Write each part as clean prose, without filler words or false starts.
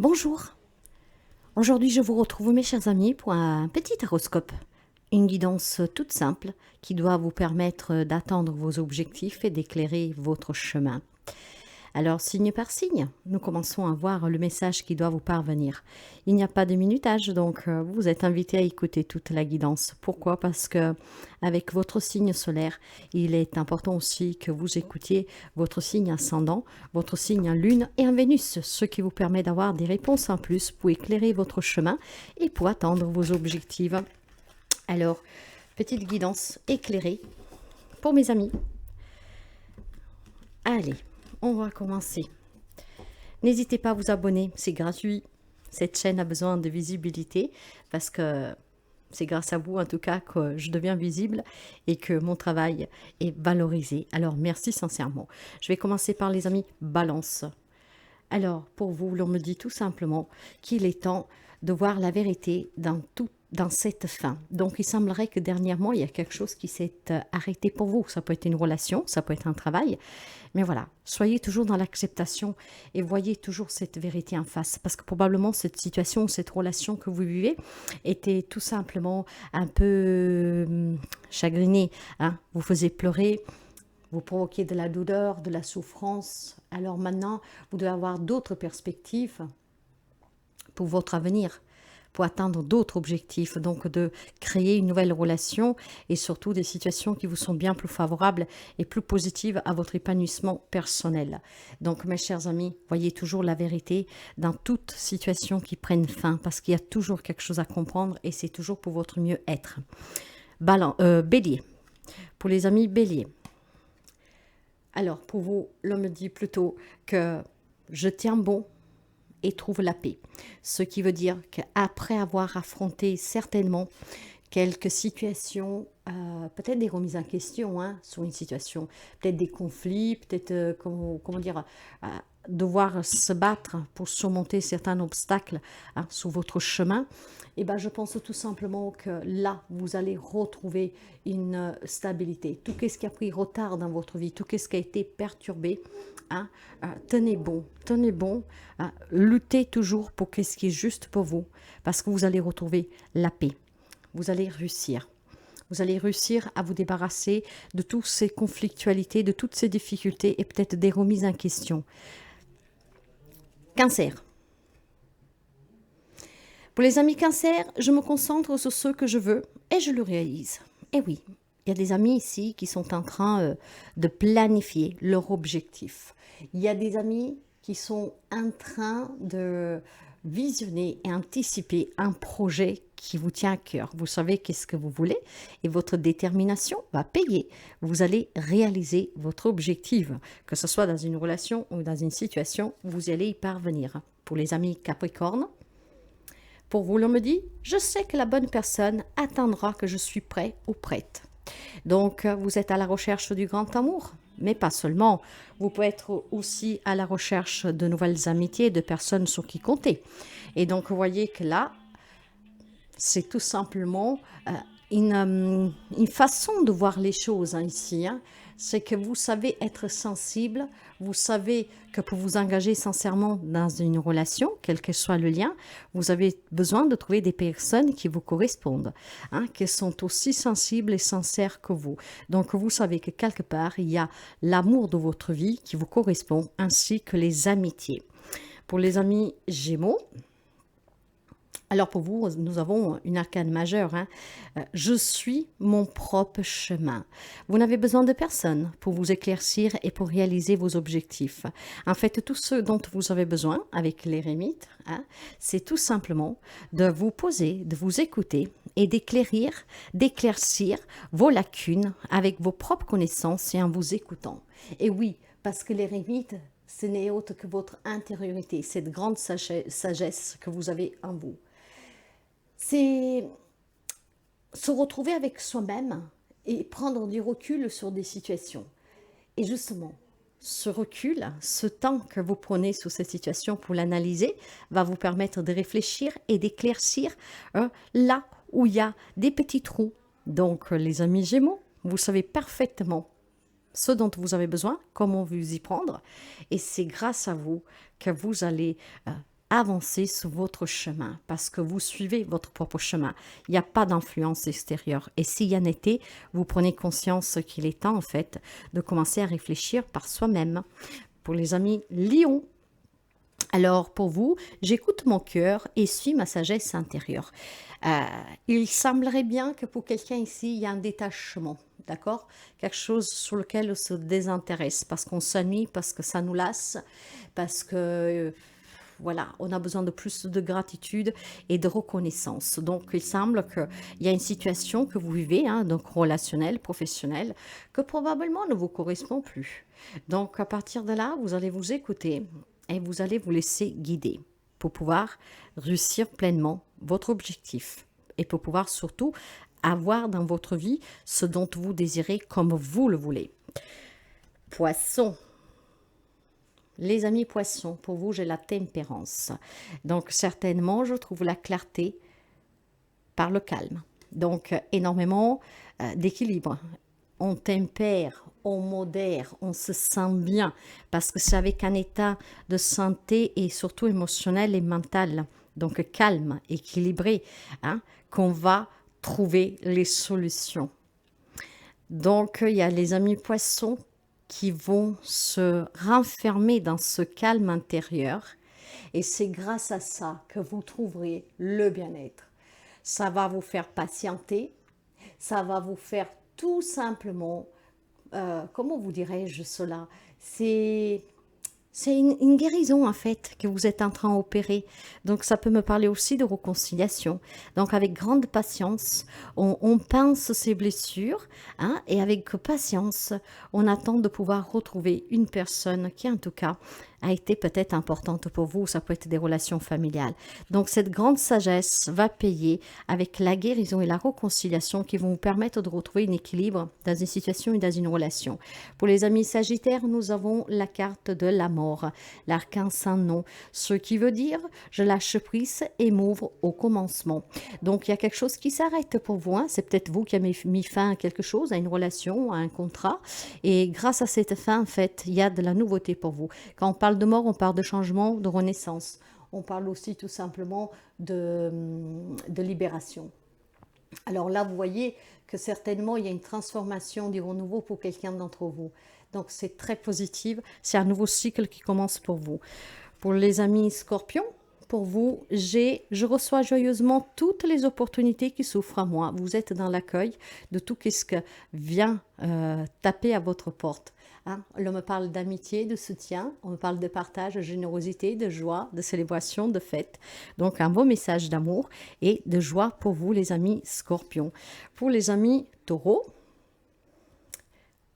Bonjour, aujourd'hui je vous retrouve mes chers amis pour un petit horoscope, une guidance toute simple qui doit vous permettre d'atteindre vos objectifs et d'éclairer votre chemin. Alors signe par signe, nous commençons à voir le message qui doit vous parvenir. Il n'y a pas de minutage, donc vous êtes invité à écouter toute la guidance. Pourquoi? Parce que avec votre signe solaire, il est important aussi que vous écoutiez votre signe ascendant, votre signe lune et un Vénus, ce qui vous permet d'avoir des réponses en plus pour éclairer votre chemin et pour atteindre vos objectifs. Alors, petite guidance éclairée pour mes amis. Allez, on va commencer. N'hésitez pas à vous abonner, c'est gratuit. Cette chaîne a besoin de visibilité parce que c'est grâce à vous en tout cas que je deviens visible et que mon travail est valorisé. Alors merci sincèrement. Je vais commencer par les amis Balance. Alors pour vous, l'on me dit tout simplement qu'il est temps de voir la vérité dans cette fin. Donc il semblerait que dernièrement il y a quelque chose qui s'est arrêté pour vous. Ça peut être une relation, ça peut être un travail. Mais voilà, soyez toujours dans l'acceptation et voyez toujours cette vérité en face. Parce que probablement cette situation, cette relation que vous vivez était tout simplement un peu chagrinée. Hein. Vous faisiez pleurer, vous provoquiez de la douleur, de la souffrance. Alors maintenant, vous devez avoir d'autres perspectives pour votre avenir, pour atteindre d'autres objectifs, donc de créer une nouvelle relation et surtout des situations qui vous sont bien plus favorables et plus positives à votre épanouissement personnel. Donc mes chers amis, voyez toujours la vérité dans toute situation qui prenne fin parce qu'il y a toujours quelque chose à comprendre et c'est toujours pour votre mieux-être. Bélier, pour les amis Bélier. Alors pour vous, l'on me dit plutôt que je tiens bon et trouve la paix. Ce qui veut dire qu'après avoir affronté certainement quelques situations, peut-être des remises en question sur une situation, peut-être des conflits, peut-être, devoir se battre pour surmonter certains obstacles sur votre chemin, et ben, je pense tout simplement que là, vous allez retrouver une stabilité. Tout ce qui a pris retard dans votre vie, tout ce qui a été perturbé, tenez bon, luttez toujours pour ce qui est juste pour vous, parce que vous allez retrouver la paix. Vous allez réussir. Vous allez réussir à vous débarrasser de toutes ces conflictualités, de toutes ces difficultés et peut-être des remises en question. Cancer. Pour les amis Cancer, je me concentre sur ce que je veux et je le réalise. Et oui, il y a des amis ici qui sont en train de planifier leur objectif. Il y a des amis qui sont en train de visionner et anticiper un projet qui vous tient à cœur. Vous savez qu'est-ce que vous voulez et votre détermination va payer. Vous allez réaliser votre objectif, que ce soit dans une relation ou dans une situation, vous allez y parvenir. Pour les amis Capricorne, pour vous, l'on me dit, je sais que la bonne personne attendra que je suis prêt ou prête. Donc, vous êtes à la recherche du grand amour, mais pas seulement. Vous pouvez être aussi à la recherche de nouvelles amitiés, de personnes sur qui compter. Et donc, vous voyez que là, c'est tout simplement une façon de voir les choses ici. C'est que vous savez être sensible, vous savez que pour vous engager sincèrement dans une relation, quel que soit le lien, vous avez besoin de trouver des personnes qui vous correspondent, qui sont aussi sensibles et sincères que vous. Donc vous savez que quelque part, il y a l'amour de votre vie qui vous correspond, ainsi que les amitiés. Pour les amis Gémeaux, alors pour vous, nous avons une arcane majeure. Je suis mon propre chemin. Vous n'avez besoin de personne pour vous éclaircir et pour réaliser vos objectifs. En fait, tout ce dont vous avez besoin avec l'érémite, c'est tout simplement de vous poser, de vous écouter et d'éclaircir vos lacunes avec vos propres connaissances et en vous écoutant. Et oui, parce que l'érémite, ce n'est autre que votre intériorité, cette grande sagesse que vous avez en vous. C'est se retrouver avec soi-même et prendre du recul sur des situations. Et justement, ce recul, ce temps que vous prenez sur cette situation pour l'analyser, va vous permettre de réfléchir et d'éclaircir là où il y a des petits trous. Donc, les amis Gémeaux, vous savez parfaitement ce dont vous avez besoin, comment vous y prendre. Et c'est grâce à vous que vous allez avancer sur votre chemin parce que vous suivez votre propre chemin. Il n'y a pas d'influence extérieure. Et s'il y en était, vous prenez conscience qu'il est temps en fait de commencer à réfléchir par soi-même. Pour les amis Lion, alors pour vous, j'écoute mon cœur et suis ma sagesse intérieure. Il semblerait bien que pour quelqu'un ici, il y a un détachement, d'accord? Quelque chose sur lequel on se désintéresse parce qu'on s'ennuie, parce que ça nous lasse, parce que voilà, on a besoin de plus de gratitude et de reconnaissance. Donc, il semble qu'il y a une situation que vous vivez, hein, donc relationnelle, professionnelle, que probablement ne vous correspond plus. Donc, à partir de là, vous allez vous écouter et vous allez vous laisser guider pour pouvoir réussir pleinement votre objectif et pour pouvoir surtout avoir dans votre vie ce dont vous désirez comme vous le voulez. Poisson. Les amis poissons, pour vous, j'ai la tempérance. Donc, certainement, je trouve la clarté par le calme. Donc, énormément d'équilibre. On tempère, on modère, on se sent bien parce que c'est avec un état de santé et surtout émotionnel et mental, donc calme, équilibré, hein, qu'on va trouver les solutions. Donc, il y a les amis poissons qui vont se renfermer dans ce calme intérieur et c'est grâce à ça que vous trouverez le bien-être. Ça va vous faire patienter, ça va vous faire tout simplement, comment vous dirais-je cela, c'est une guérison en fait que vous êtes en train d'opérer. Donc ça peut me parler aussi de réconciliation. Donc avec grande patience, on pince ses blessures, hein, et avec patience, on attend de pouvoir retrouver une personne qui en tout cas a été peut-être importante pour vous, ça peut être des relations familiales. Donc cette grande sagesse va payer avec la guérison et la réconciliation qui vont vous permettre de retrouver un équilibre dans une situation et dans une relation. Pour les amis sagittaires, nous avons la carte de la mort, l'arcane sans nom, ce qui veut dire je lâche prise et m'ouvre au commencement. Donc il y a quelque chose qui s'arrête pour vous, hein. C'est peut-être vous qui avez mis fin à quelque chose, à une relation, à un contrat, et grâce à cette fin, en fait, il y a de la nouveauté pour vous. Quand on parle de mort, on parle de changement, de renaissance. On parle aussi tout simplement de libération. Alors là, vous voyez que certainement, il y a une transformation, du renouveau pour quelqu'un d'entre vous. Donc, c'est très positif. C'est un nouveau cycle qui commence pour vous. Pour les amis scorpions, pour vous, je reçois joyeusement toutes les opportunités qui s'offrent à moi. Vous êtes dans l'accueil de tout ce que vient taper à votre porte. Hein? On me parle d'amitié, de soutien, on me parle de partage, de générosité, de joie, de célébration, de fête. Donc un beau message d'amour et de joie pour vous les amis scorpions. Pour les amis taureaux,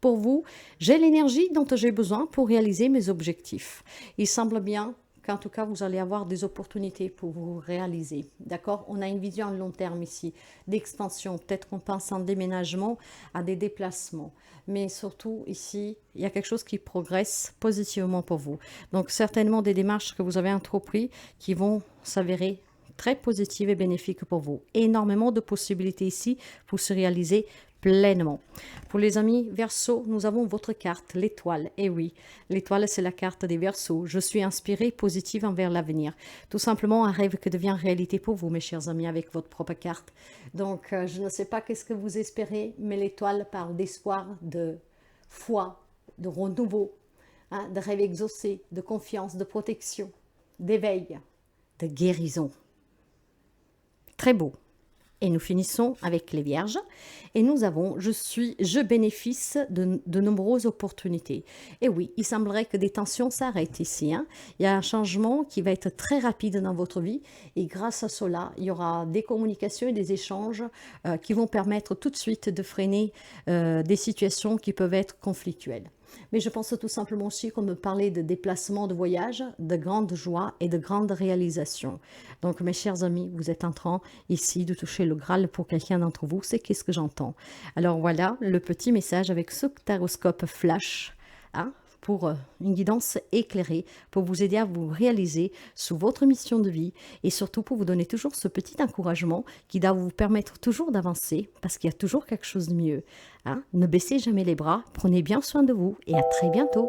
pour vous, j'ai l'énergie dont j'ai besoin pour réaliser mes objectifs. Il semble bien qu'en tout cas, vous allez avoir des opportunités pour vous réaliser. D'accord? On a une vision à long terme ici, d'expansion. Peut-être qu'on pense en déménagement, à des déplacements. Mais surtout, ici, il y a quelque chose qui progresse positivement pour vous. Donc, certainement des démarches que vous avez entreprises qui vont s'avérer très positives et bénéfiques pour vous. Énormément de possibilités ici pour se réaliser pleinement. Pour les amis Verseaux, nous avons votre carte, l'étoile. Et oui, l'étoile, c'est la carte des Verseaux. Je suis inspirée, positive envers l'avenir. Tout simplement un rêve qui devient réalité pour vous, mes chers amis, avec votre propre carte. Donc, je ne sais pas qu'est-ce que vous espérez, mais l'étoile parle d'espoir, de foi, de renouveau, hein, de rêve exaucé, de confiance, de protection, d'éveil, de guérison. Très beau. Et nous finissons avec les Vierges. Et nous avons, je bénéficie de nombreuses opportunités. Et oui, il semblerait que des tensions s'arrêtent ici. Hein. Il y a un changement qui va être très rapide dans votre vie. Et grâce à cela, il y aura des communications et des échanges qui vont permettre tout de suite de freiner des situations qui peuvent être conflictuelles. Mais je pense tout simplement aussi qu'on me parlait de déplacement, de voyage, de grande joie et de grandes réalisations. Donc mes chers amis, vous êtes en train ici de toucher le Graal pour quelqu'un d'entre vous, c'est qu'est-ce que j'entends. Alors voilà le petit message avec ce taroscope flash, hein, pour une guidance éclairée, pour vous aider à vous réaliser sous votre mission de vie et surtout pour vous donner toujours ce petit encouragement qui doit vous permettre toujours d'avancer parce qu'il y a toujours quelque chose de mieux. Hein? Ne baissez jamais les bras, prenez bien soin de vous et à très bientôt.